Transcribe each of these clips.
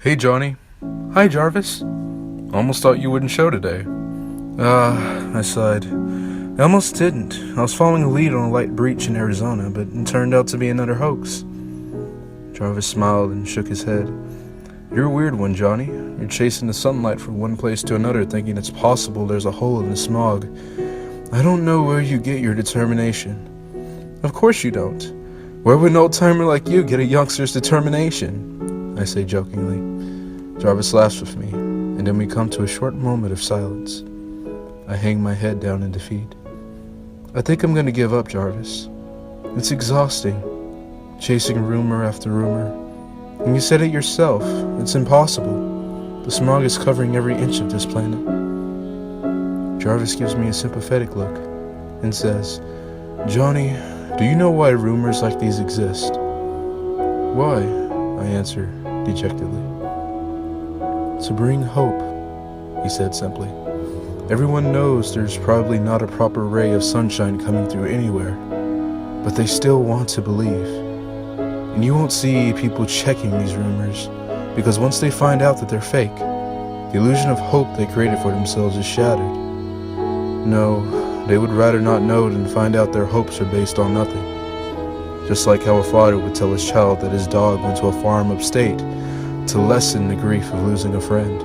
Hey, Johnny. Hi, Jarvis. Almost thought you wouldn't show today. I sighed. I almost didn't. I was following a lead on a light breach in Arizona, but it turned out to be another hoax. Jarvis smiled and shook his head. You're a weird one, Johnny. You're chasing the sunlight from one place to another, thinking it's possible there's a hole in the smog. I don't know where you get your determination. Of course you don't. Where would an old-timer like you get a youngster's determination? I say jokingly. Jarvis laughs with me, and then we come to a short moment of silence. I hang my head down in defeat. I think I'm going to give up, Jarvis. It's exhausting, chasing rumor after rumor. And you said it yourself, it's impossible. The smog is covering every inch of this planet. Jarvis gives me a sympathetic look and says, Johnny, do you know why rumors like these exist? Why? I answer dejectedly. To bring hope, he said simply. Everyone knows there's probably not a proper ray of sunshine coming through anywhere, but they still want to believe. And you won't see people checking these rumors, because once they find out that they're fake, the illusion of hope they created for themselves is shattered. No, they would rather not know than find out their hopes are based on nothing. Just like how a father would tell his child that his dog went to a farm upstate to lessen the grief of losing a friend.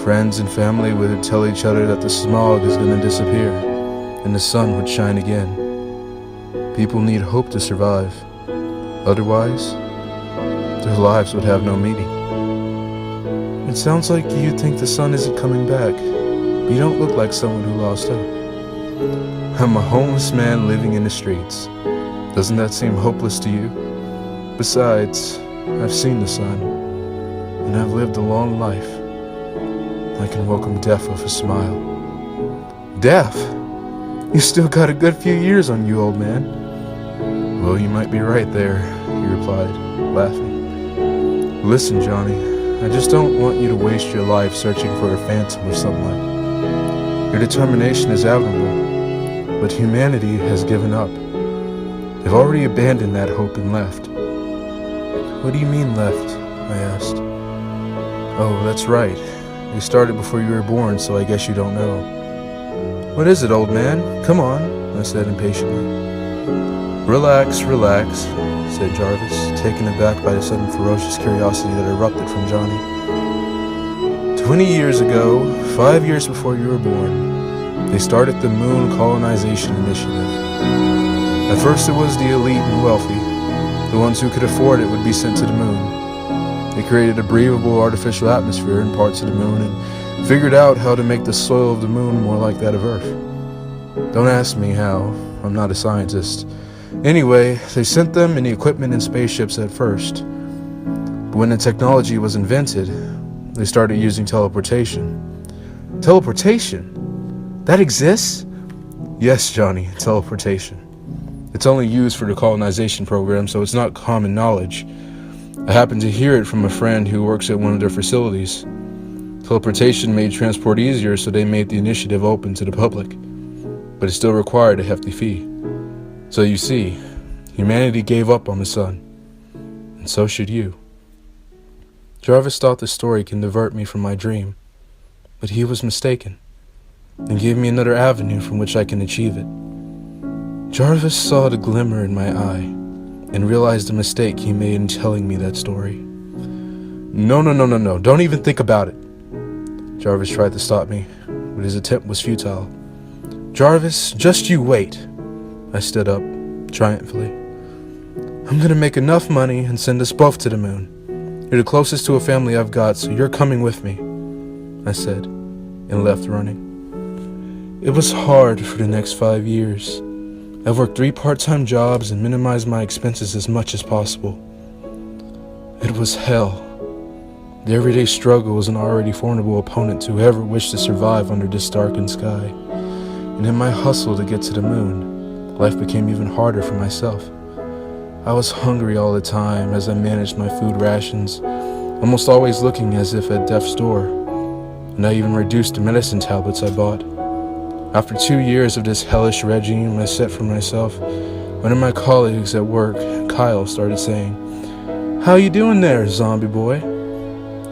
Friends and family would tell each other that the smog is going to disappear and the sun would shine again. People need hope to survive. Otherwise, their lives would have no meaning. It sounds like you think the sun isn't coming back. You don't look like someone who lost hope. I'm a homeless man living in the streets. Doesn't that seem hopeless to you? Besides, I've seen the sun, and I've lived a long life. I can welcome death with a smile. Death? You still got a good few years on you, old man. Well, you might be right there, he replied, laughing. Listen, Johnny, I just don't want you to waste your life searching for a phantom of sunlight. Your determination is admirable, but humanity has given up. They've already abandoned that hope and left. What do you mean left? I asked. Oh, that's right. We started before you were born, so I guess you don't know. What is it, old man? Come on, I said impatiently. Relax, said Jarvis, taken aback by the sudden ferocious curiosity that erupted from Johnny. 20 years ago, 5 years before you were born, they started the Moon Colonization Initiative. At first it was the elite and wealthy. The ones who could afford it would be sent to the moon. They created a breathable artificial atmosphere in parts of the moon and figured out how to make the soil of the moon more like that of Earth. Don't ask me how, I'm not a scientist. Anyway, they sent them and the equipment in spaceships at first. But when the technology was invented, they started using teleportation. Teleportation? That exists? Yes, Johnny, teleportation. It's only used for the colonization program, so it's not common knowledge. I happened to hear it from a friend who works at one of their facilities. Teleportation made transport easier, so they made the initiative open to the public. But it still required a hefty fee. So you see, humanity gave up on the sun. And so should you. Jarvis thought the story can divert me from my dream, but he was mistaken, and gave me another avenue from which I can achieve it. Jarvis saw the glimmer in my eye, and realized the mistake he made in telling me that story. No, don't even think about it. Jarvis tried to stop me, but his attempt was futile. Jarvis, just you wait. I stood up, triumphantly. I'm gonna make enough money and send us both to the moon. You're the closest to a family I've got, so you're coming with me, I said, and left running. It was hard for the next 5 years. I've worked 3 part-time jobs and minimized my expenses as much as possible. It was hell. The everyday struggle was an already formidable opponent to whoever wished to survive under this darkened sky. And in my hustle to get to the moon, life became even harder for myself. I was hungry all the time as I managed my food rations, almost always looking as if at death's door. And I even reduced the medicine tablets I bought. After 2 years of this hellish regime I set for myself, one of my colleagues at work, Kyle, started saying, "How you doing there, zombie boy?"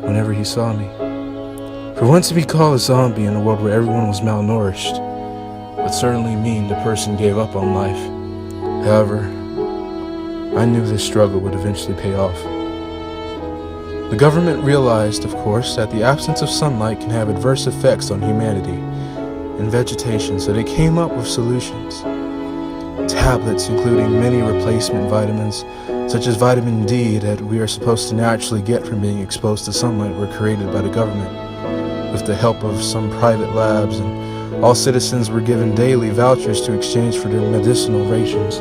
whenever he saw me. For once to be called a zombie in a world where everyone was malnourished would certainly mean the person gave up on life. However, I knew this struggle would eventually pay off. The government realized, of course, that the absence of sunlight can have adverse effects on humanity and vegetation, so they came up with solutions. Tablets including many replacement vitamins, such as vitamin D that we are supposed to naturally get from being exposed to sunlight, were created by the government with the help of some private labs, and all citizens were given daily vouchers to exchange for their medicinal rations.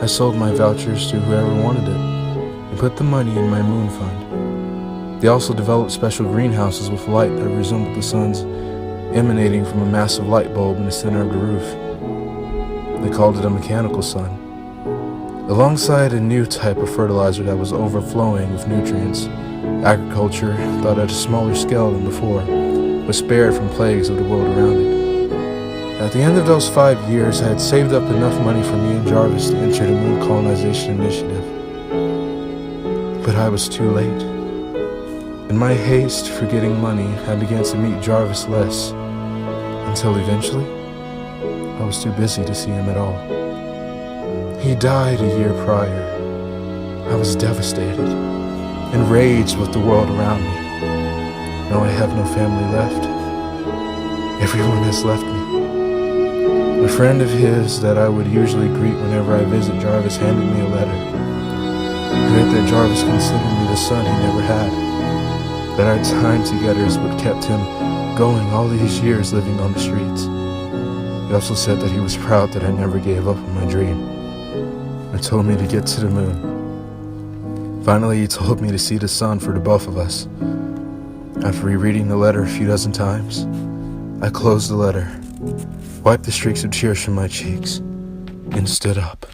I sold my vouchers to whoever wanted it and put the money in my moon fund. They also developed special greenhouses with light that resembled the sun's, emanating from a massive light bulb in the center of the roof. They called it a mechanical sun, alongside a new type of fertilizer that was overflowing with nutrients. Agriculture, thought at a smaller scale than before, was spared from plagues of the world around it. At the end of those 5 years, I had saved up enough money for me and Jarvis to enter the Moon Colonization Initiative. But I was too late. In my haste for getting money, I began to meet Jarvis less, until eventually, I was too busy to see him at all. He died a year prior. I was devastated, enraged with the world around me. Now I have no family left. Everyone has left me. A friend of his that I would usually greet whenever I visit Jarvis handed me a letter. He read that Jarvis considered me the son he never had, that our time together is what kept him going all these years living on the streets. He also said that he was proud that I never gave up on my dream, and told me to get to the moon. Finally, he told me to see the sun for the both of us. After rereading the letter a few dozen times, I closed the letter, wiped the streaks of tears from my cheeks, and stood up.